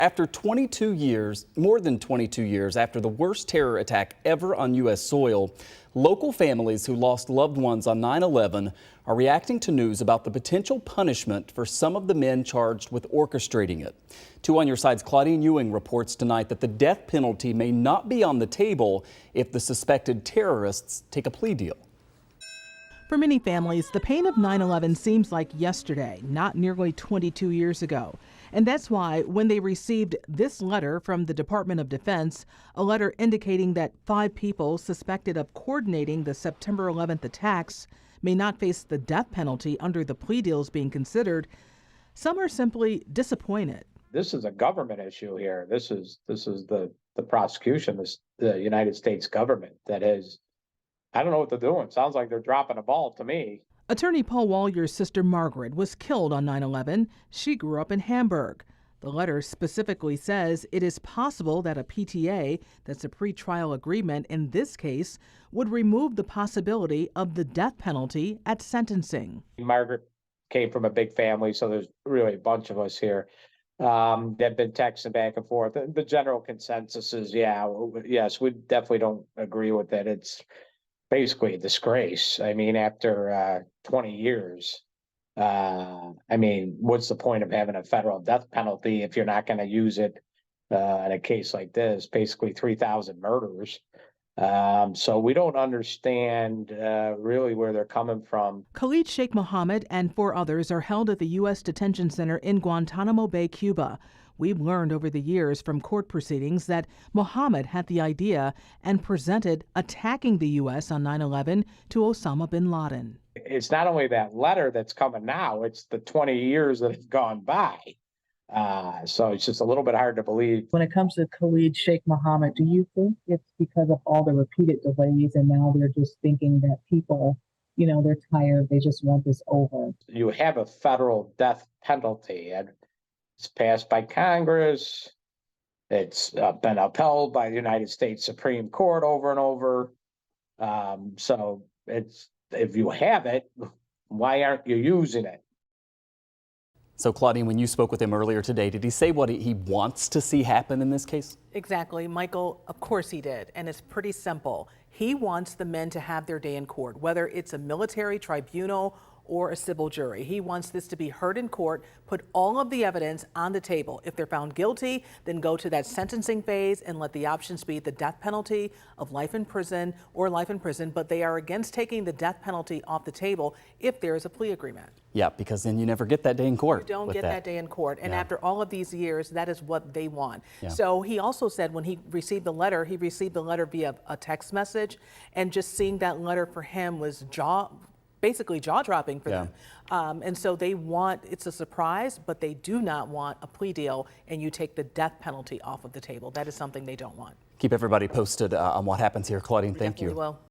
After 22 years, more than 22 years after the worst terror attack ever on U.S. soil, local families who lost loved ones on 9/11 are reacting to news about the potential punishment for some of the men charged with orchestrating it. 2 on Your Side's Claudine Ewing reports tonight that the death penalty may not be on the table if the suspected terrorists take a plea deal. For many families, the pain of 9/11 seems like yesterday, not nearly 22 years ago. And that's why when they received this letter from the Department of Defense, a letter indicating that 5 people suspected of coordinating the September 11th attacks may not face the death penalty under the plea deals being considered, some are simply disappointed. This is a government issue here. This is the prosecution, the United States government that is, I don't know what they're doing. Sounds like they're dropping a ball to me. Attorney Paul Walyer's sister Margaret was killed on 9/11. She grew up in Hamburg. The letter specifically says it is possible that a PTA, that's a pretrial agreement in this case, would remove the possibility of the death penalty at sentencing. Margaret came from a big family, so there's really a bunch of us here that have been texting back and forth. The general consensus is, yes, we definitely don't agree with it. It's basically a disgrace. I mean, after 20 years, I mean, what's the point of having a federal death penalty if you're not going to use it in a case like this? Basically 3,000 murders. So we don't understand really where they're coming from. Khalid Sheikh Mohammed and 4 others are held at the U.S. detention center in Guantanamo Bay, Cuba. We've learned over the years from court proceedings that Mohammed had the idea and presented attacking the U.S. on 9/11 to Osama bin Laden. It's not only that letter that's coming now, it's the 20 years that have gone by. So it's just a little bit hard to believe. When it comes to Khalid Sheikh Mohammed, do you think it's because of all the repeated delays and now they're just thinking that people, they're tired, they just want this over? You have a federal death penalty and it's passed by Congress. It's been upheld by the United States Supreme Court over and over. So if you have it, why aren't you using it? So, Claudine, when you spoke with him earlier today, did he say what he wants to see happen in this case? Exactly, Michael, of course he did. And it's pretty simple. He wants the men to have their day in court, whether it's a military tribunal or a civil jury. He wants this to be heard in court, put all of the evidence on the table. If they're found guilty, then go to that sentencing phase and let the options be the death penalty of life in prison or life in prison. But they are against taking the death penalty off the table if there is a plea agreement. Yeah, because then you never get that day in court. You don't get that day in court. And after all of these years, that is what they want. Yeah. So he also said when he received the letter via a text message, and just seeing that letter for him was basically jaw-dropping for them. And so it's a surprise, but they do not want a plea deal and you take the death penalty off of the table. That is something they don't want. Keep everybody posted on what happens here. Claudine, thank you. We will.